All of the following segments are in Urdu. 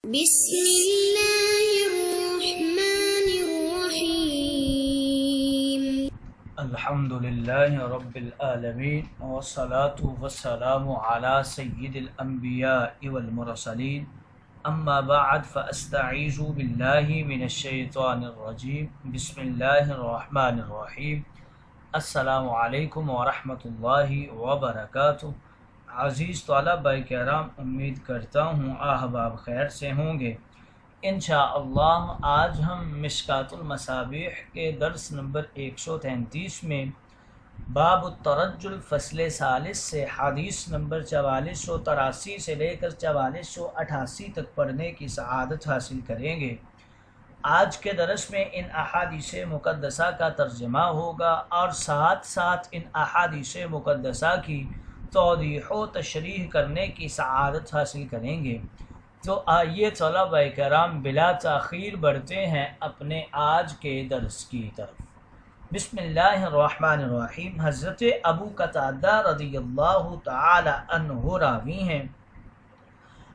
بسم الله الرحمن الرحيم الحمد لله رب العالمين والصلاة والسلام على سيد الأنبياء والمرسلين أما بعد فأستعيذ بالله من الشيطان الرجيم بسم الله الرحمن الرحيم السلام علیکم ورحمۃ اللہ وبرکاتہ۔ عزیز طلبہ کرام، امید کرتا ہوں احباب خیر سے ہوں گے۔ انشاءاللہ آج ہم مشکات المصابیح کے درس نمبر 133 میں باب الترجل فصل ثالث سے حدیث نمبر 4483 سے لے کر 4488 تک پڑھنے کی سعادت حاصل کریں گے۔ آج کے درس میں ان احادیث مقدسہ کا ترجمہ ہوگا اور ساتھ ساتھ ان احادیث مقدسہ کی توضیح و تشریح کرنے کی سعادت حاصل کریں گے۔ تو آئیے طلبہ کرام بلا تاخیر بڑھتے ہیں اپنے آج کے درس کی طرف۔ بسم اللہ الرحمن الرحیم۔ حضرت ابو قتادہ رضی اللہ تعالی عنہ راوی ہیں،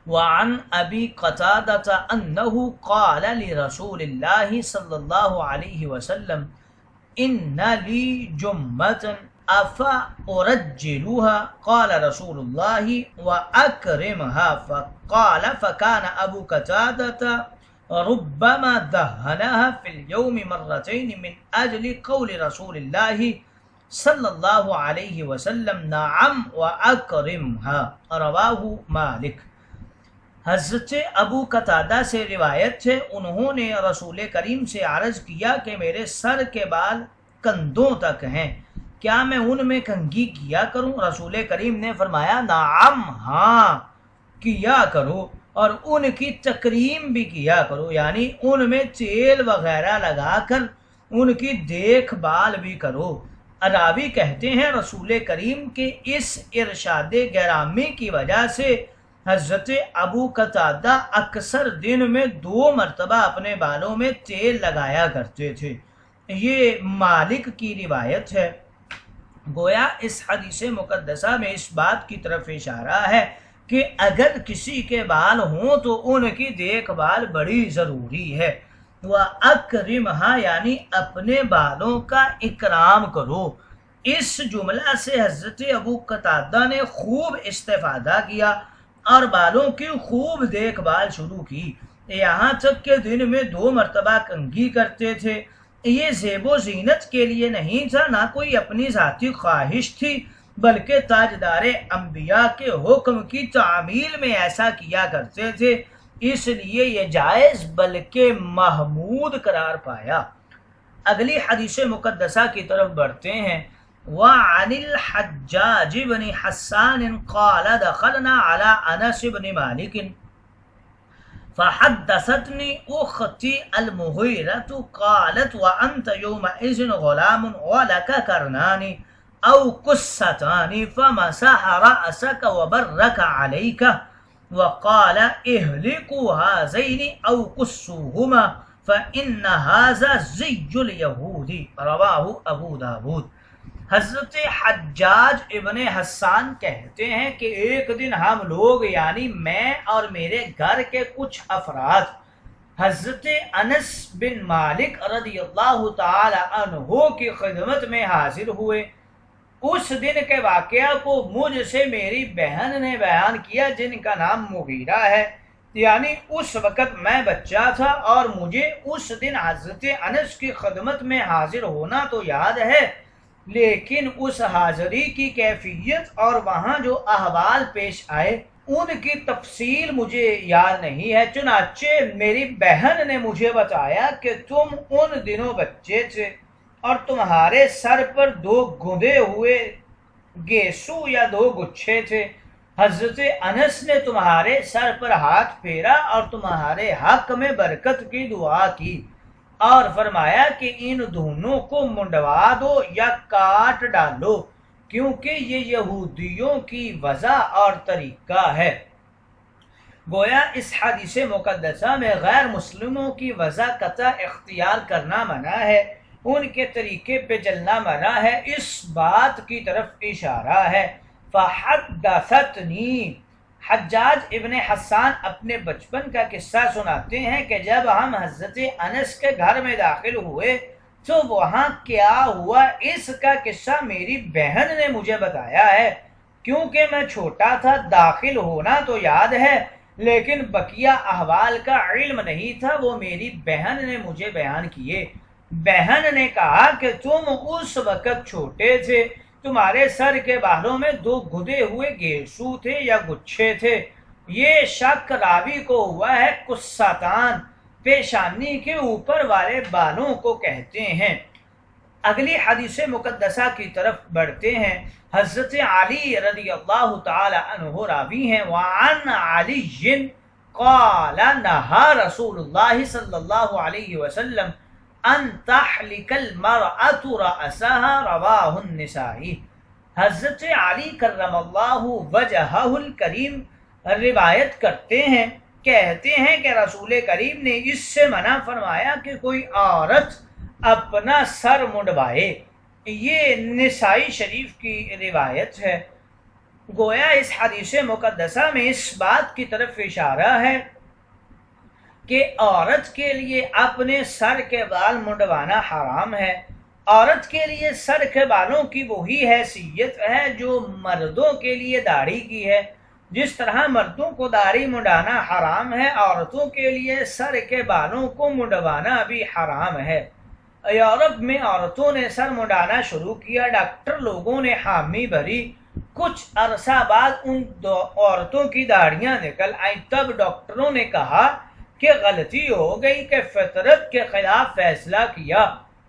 وعن ابی قتادہ انہ قال لرسول اللہ صلی اللہ علیہ وسلم ان لی جمۃ افارجلها قال رسول اللہ واکرمها فقال فكان ابو قتادہ ربما دهنها في اليوم مرتين من اجل قول رسول اللہ صلی اللہ علیہ وسلم نعم واکرمها رواہ مالک۔ حضرت ابو قتادہ سے روایت ہے، انہوں نے رسول کریم سے عرض کیا کہ میرے سر کے بال کندھوں تک ہیں، کیا میں ان میں کنگھی کیا کروں؟ رسول کریم نے فرمایا نعم، ہاں کیا کرو، اور ان کی تکریم بھی کیا کرو، یعنی ان میں تیل وغیرہ لگا کر ان کی دیکھ بھال بھی کرو۔ راوی کہتے ہیں رسول کریم کے اس ارشاد گرامی کی وجہ سے حضرت ابو قتادہ اکثر دن میں 2 مرتبہ اپنے بالوں میں تیل لگایا کرتے تھے۔ یہ مالک کی روایت ہے۔ گویا اس حدیث مقدسہ میں اس بات کی طرف اشارہ ہے کہ اگر کسی کے بال ہوں تو ان کی دیکھ بھال بڑی ضروری ہے۔ وَأَكْرِمْهَا یعنی اپنے بالوں کا اکرام کرو۔ اس جملہ سے حضرت ابو قتادہ نے خوب استفادہ کیا اور بالوں کی خوب دیکھ بھال شروع کی، یہاں تک کہ دن میں 2 مرتبہ کنگھی کرتے تھے۔ یہ زیب و زینت کے لیے نہیں تھا، نہ کوئی اپنی ذاتی خواہش تھی، بلکہ تاجدار انبیاء کے حکم کی تعمیل میں ایسا کیا کرتے تھے، اس لیے یہ جائز بلکہ محمود قرار پایا۔ اگلی حدیث مقدسہ کی طرف بڑھتے ہیں۔ وعن الحجاج بن حسان قال دخلنا على انس بن مالک فحدثتني اختي المغيرة قالت وانت يومئذ غلام ولك قرنان او قصتان فمسح رأسك وبرك عليك وقال اهلكوا هذين او قصوهما فإن هذا زي اليهود رواه ابو داود۔ حضرت حجاج ابن حسان کہتے ہیں کہ ایک دن ہم لوگ یعنی میں اور میرے گھر کے کچھ افراد حضرت انس بن مالک رضی اللہ تعالی عنہ کی خدمت میں حاضر ہوئے۔ اس دن کے واقعہ کو مجھ سے میری بہن نے بیان کیا جن کا نام مغیرہ ہے، یعنی اس وقت میں بچہ تھا اور مجھے اس دن حضرت انس کی خدمت میں حاضر ہونا تو یاد ہے، لیکن اس حاضری کی کیفیت اور وہاں جو احوال پیش آئے ان کی تفصیل مجھے یاد نہیں ہے۔ چنانچہ میری بہن نے مجھے بتایا کہ تم ان دنوں بچے تھے اور تمہارے سر پر 2 گندے ہوئے گیسو یا 2 گچھے تھے۔ حضرت انس نے تمہارے سر پر ہاتھ پھیرا اور تمہارے حق میں برکت کی دعا کی اور فرمایا کہ ان دونوں کو منڈوا دو یا کاٹ ڈالو، کیونکہ یہ یہودیوں کی وضع اور طریقہ ہے۔ گویا اس حدیث مقدسہ میں غیر مسلموں کی وضع قطع اختیار کرنا منع ہے، ان کے طریقے پہ چلنا منع ہے، اس بات کی طرف اشارہ ہے۔ فحدثتنی حجاج ابن حسان اپنے بچپن کا قصہ سناتے ہیں کہ جب ہم حضرت انس کے گھر میں داخل ہوئے تو وہاں کیا ہوا اس کا قصہ میری بہن نے مجھے بتایا ہے، کیونکہ میں چھوٹا تھا، داخل ہونا تو یاد ہے لیکن بقیہ احوال کا علم نہیں تھا، وہ میری بہن نے مجھے بیان کیے۔ بہن نے کہا کہ تم اس وقت چھوٹے تھے، تمہارے سر کے بالوں میں 2 گدے ہوئے گیسو تھے یا گچھے تھے، یہ شک راوی کو ہوا ہے، قصتان پیشانی کے اوپر والے بالوں کو کہتے ہیں۔ اگلی حدیث مقدسہ کی طرف بڑھتے ہیں۔ حضرت علی رضی اللہ تعالی عنہ راوی ہیں، وعن علی قال نہا رسول اللہ صلی اللہ علیہ وسلم ان تحلق المرأة رأسها، رواہ النسائی۔ حضرت علی کرم اللہ وجہہ الکریم روایت کرتے ہیں، کہتے ہیں کہ رسول کریم نے اس سے منع فرمایا کہ کوئی عورت اپنا سر منڈوائے۔ یہ نسائی شریف کی روایت ہے۔ گویا اس حدیث مقدسہ میں اس بات کی طرف اشارہ ہے کہ عورت کے لیے اپنے سر کے بال منڈوانا حرام ہے۔ عورت کے لیے سر کے بالوں کی وہی حیثیت ہے جو مردوں کے لیے داڑھی کی ہے۔ جس طرح مردوں کو داڑھی منڈانا حرام ہے، عورتوں کے لیے سر کے بالوں کو منڈوانا بھی حرام ہے۔ یورپ میں عورتوں نے سر منڈانا شروع کیا، ڈاکٹر لوگوں نے حامی بھری، کچھ عرصہ بعد ان عورتوں کی داڑھیاں نکل آئیں، تب ڈاکٹروں نے کہا کہ غلطی ہو گئی کہ فطرت کے خلاف فیصلہ کیا،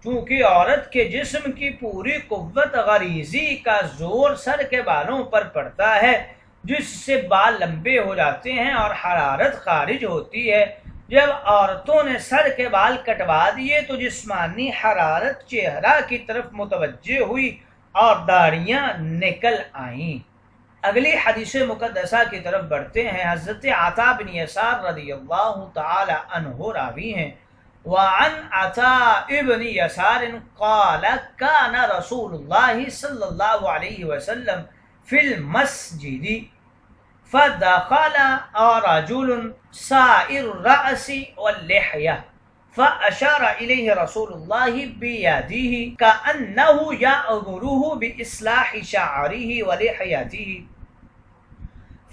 چونکہ عورت کے جسم کی پوری قوت غریزی کا زور سر کے بالوں پر پڑتا ہے، جس سے بال لمبے ہو جاتے ہیں اور حرارت خارج ہوتی ہے۔ جب عورتوں نے سر کے بال کٹوا دیے تو جسمانی حرارت چہرہ کی طرف متوجہ ہوئی اور داڑھیاں نکل آئیں۔ اگلی حدیث مقدسہ کی طرف بڑھتے ہیں۔ حضرت عطا بن یسار رضی اللہ تعالی عنہ راوی ہیں، وعن عطا بن یسار قال کان رسول اللہ صلی اللہ علیہ وسلم فی المسجد فدخل رجل سائر الرأس واللحية فأشار إليه رسول الله بيده كأنه يأمره بإصلاح شعره ولحيته،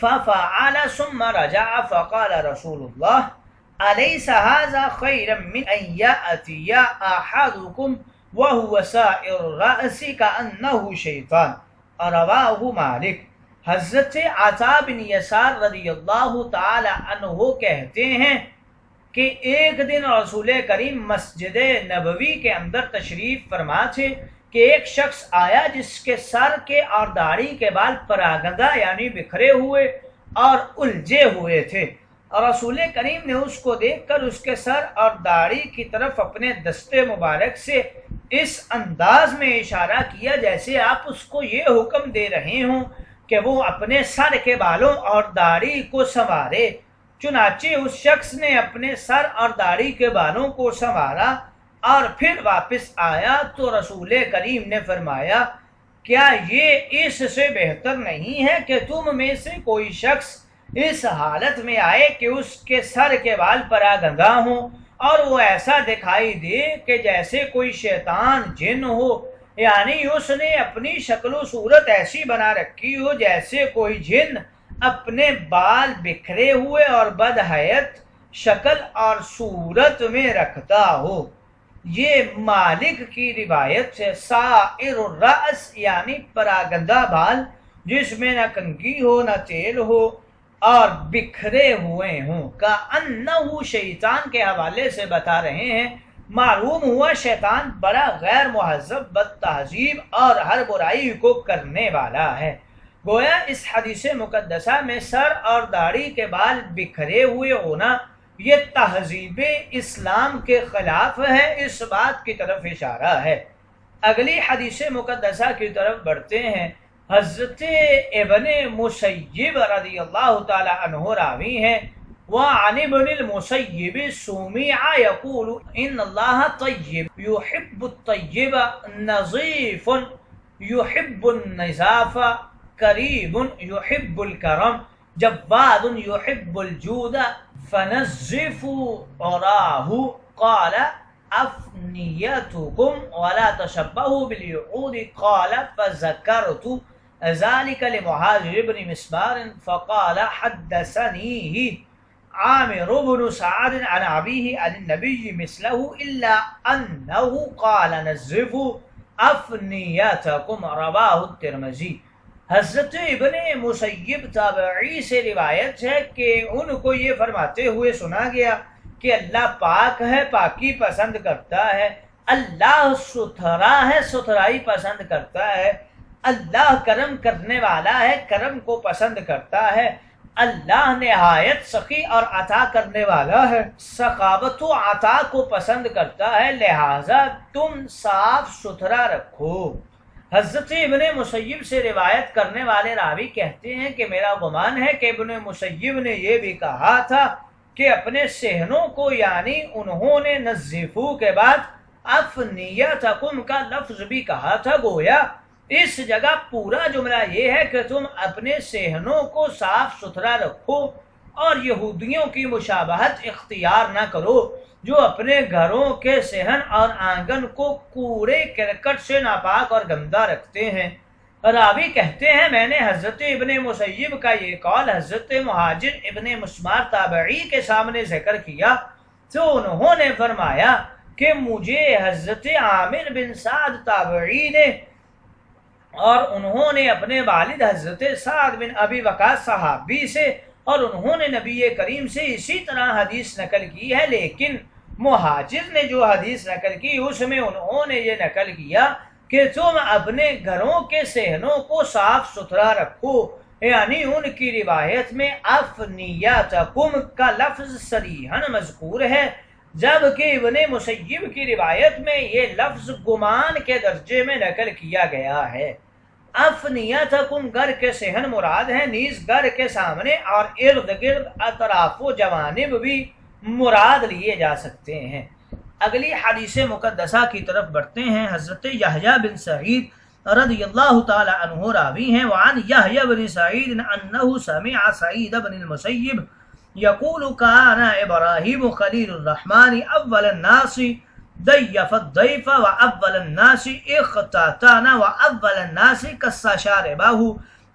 ففعل ثم رجع فقال رسول الله أليس هذا خيرا من أن يأتي أحدكم وهو سائر الرأس كأنه شيطان، رواه مالک۔ حضرت عطا بن یسار رضی اللہ تعالی عنہ کہتے ہیں کہ ایک دن رسول کریم مسجد نبوی کے اندر تشریف فرما تھے کہ ایک شخص آیا جس کے سر کے اور داڑھی کے بال پراگندہ یعنی بکھرے ہوئے اور الجھے ہوئے تھے، اور رسول کریم نے اس کو دیکھ کر اس کے سر اور داڑھی کی طرف اپنے دستے مبارک سے اس انداز میں اشارہ کیا جیسے آپ اس کو یہ حکم دے رہے ہوں کہ وہ اپنے سر کے بالوں اور داڑھی کو سنوارے۔ چنانچہ اس شخص نے اپنے سر اور داڑھی کے بالوں کو سنوارا اور پھر واپس آیا تو رسول کریم نے فرمایا، کیا یہ اس سے بہتر نہیں ہے کہ تم میں سے کوئی شخص اس حالت میں آئے کہ اس کے سر کے بال پراگندہ ہوں اور وہ ایسا دکھائی دے کہ جیسے کوئی شیطان جن ہو، یعنی اس نے اپنی شکل و صورت ایسی بنا رکھی ہو جیسے کوئی جن اپنے بال بکھرے ہوئے اور بدحیت شکل اور صورت میں رکھتا ہو۔ یہ مالک کی روایت ہے۔ سائر الرأس یعنی پراگندہ بال جس میں نہ کنگھی ہو نہ تیل ہو اور بکھرے ہوئے ہوں، کأنہ شیطان کے حوالے سے بتا رہے ہیں۔ معلوم ہوا شیطان بڑا غیر مہذب، بد تہذیب اور ہر برائی کو کرنے والا ہے۔ گویا اس حدیث مقدسہ میں سر اور داڑھی کے بال بکھرے ہوئے ہونا یہ تہذیب اسلام کے خلاف ہے، اس بات کی طرف اشارہ ہے۔ اگلی حدیث مقدسہ کی طرف بڑھتے ہیں۔ حضرت ابن مسیب رضی اللہ تعالی عنہ راوی ہیں، وعن ابن المسیب سمع یقول ان اللہ طیب یحب الطیب نظیف یحب النظاف قریب یحب الکرم جواد يحب الجود فنزفوا عراه قال أفنيتكم ولا تشبهوا باليهود قال فذكرت ذلك لمهاجر بن مسمار فقال حدثنيه عامر بن سعد عن أبيه عن النبي مثله إلا أنه قال نزفوا أفنيتكم رواه الترمذی۔ حضرت ابن مسیب تابعی سے روایت ہے کہ ان کو یہ فرماتے ہوئے سنا گیا کہ اللہ پاک ہے، پاکی پسند کرتا ہے، اللہ ستھرا ہے، ستھرائی پسند کرتا ہے، اللہ کرم کرنے والا ہے، کرم کو پسند کرتا ہے، اللہ نہایت سخی اور عطا کرنے والا ہے، سخاوت و عطا کو پسند کرتا ہے، لہذا تم صاف ستھرا رکھو۔ حضرت ابن مسیب سے روایت کرنے والے راوی کہتے ہیں کہ میرا گمان ہے کہ ابن مسیب نے یہ بھی کہا تھا کہ اپنے صحنوں کو، یعنی انہوں نے نزفو کے بعد افنیتکم کا لفظ بھی کہا تھا، گویا اس جگہ پورا جملہ یہ ہے کہ تم اپنے صحنوں کو صاف ستھرا رکھو اور یہودیوں کی مشابہت اختیار نہ کرو جو اپنے گھروں کے صحن اور آنگن کو کوڑے کرکٹ سے ناپاک اور گندہ رکھتے ہیں۔ راوی کہتے ہیں میں نے حضرت ابن مسیب کا یہ قول حضرت مہاجر ابن مسمار تابعی کے سامنے ذکر کیا تو انہوں نے فرمایا کہ مجھے حضرت عامر بن سعد تابعی نے اور انہوں نے اپنے والد حضرت سعد بن ابی وقاص صحابی سے اور انہوں نے نبی کریم سے اسی طرح حدیث نقل کی ہے، لیکن مہاجر نے جو حدیث نقل کی اس میں انہوں نے یہ نقل کیا کہ تم اپنے گھروں کے صحنوں کو صاف ستھرا رکھو، یعنی ان کی روایت میں افنیتکم کا لفظ صریحاً مذکور ہے، جبکہ ابن مسیب کی روایت میں یہ لفظ گمان کے درجے میں نقل کیا گیا ہے۔ افنیتکم گھر کے صحن مراد ہیں، نیز گھر کے سامنے اور ارد گرد اطراف و جوانب بھی مراد لیے جا سکتے ہیں۔ اگلی حدیث مقدسہ کی طرف بڑھتے ہیں۔ حضرت یحییٰ بن سعید رضی اللہ تعالی عنہ راوی ہیں، وعن یحییٰ بن سعید انہ سمع سعید بن المسیب یقول کان ابراہیم خلیل الرحمن اول الناس ضیف الضیف واول الناس اختتن واول الناس کس شاربہ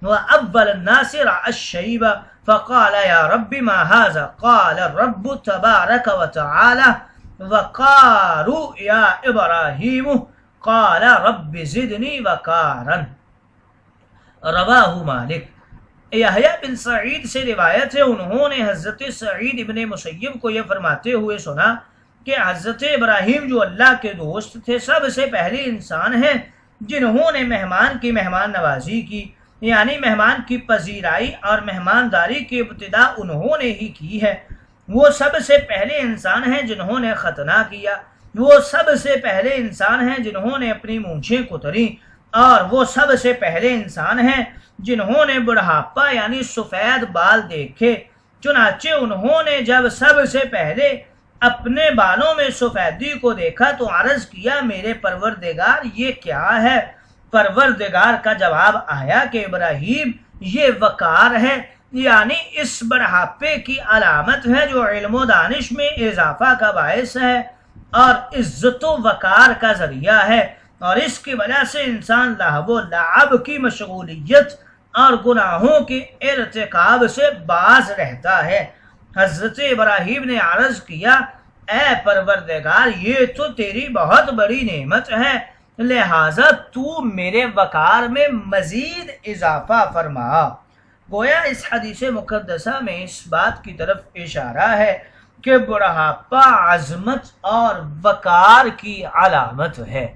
واول الناس رعى الشیب فقال یا رب ما هذا قال الرب تبارک وتعالى وقاروا یا ابراہیم قال رب زدنی وقارا رواہ مالک۔ یحییٰ بن سعید سے روایت ہے، انہوں نے حضرت سعید ابن مسیب کو یہ فرماتے ہوئے سنا کہ حضرت ابراہیم جو اللہ کے دوست تھے سب سے پہلے انسان ہیں جنہوں نے مہمان کی مہمان نوازی کی، یعنی مہمان کی پذیرائی اور مہمانداری کی ابتدا انہوں نے ہی کی ہے۔ وہ سب سے پہلے انسان ہیں جنہوں نے ختنہ کیا، وہ سب سے پہلے انسان ہیں جنہوں نے اپنی مونچھیں کتری، اور وہ سب سے پہلے انسان ہیں جنہوں نے بڑھاپا یعنی سفید بال دیکھے۔ چنانچہ انہوں نے جب سب سے پہلے اپنے بالوں میں سفیدی کو دیکھا تو عرض کیا میرے پروردگار یہ کیا ہے؟ پروردگار کا جواب آیا کہ ابراہیم یہ وقار ہے، یعنی اس بڑھاپے کی علامت ہے جو علم و دانش میں اضافہ کا باعث ہے اور عزت و وقار کا ذریعہ ہے، اور اس کی وجہ سے انسان لہو و لعب کی مشغولیت اور گناہوں کے ارتکاب سے باز رہتا ہے۔ حضرت ابراہیم نے عرض کیا اے پروردگار یہ تو تیری بہت بڑی نعمت ہے، لہٰذا تو میرے وقار میں مزید اضافہ فرما۔ گویا اس حدیث مقدسہ میں اس بات کی طرف اشارہ ہے کہ بڑھاپا عظمت اور وقار کی علامت ہے۔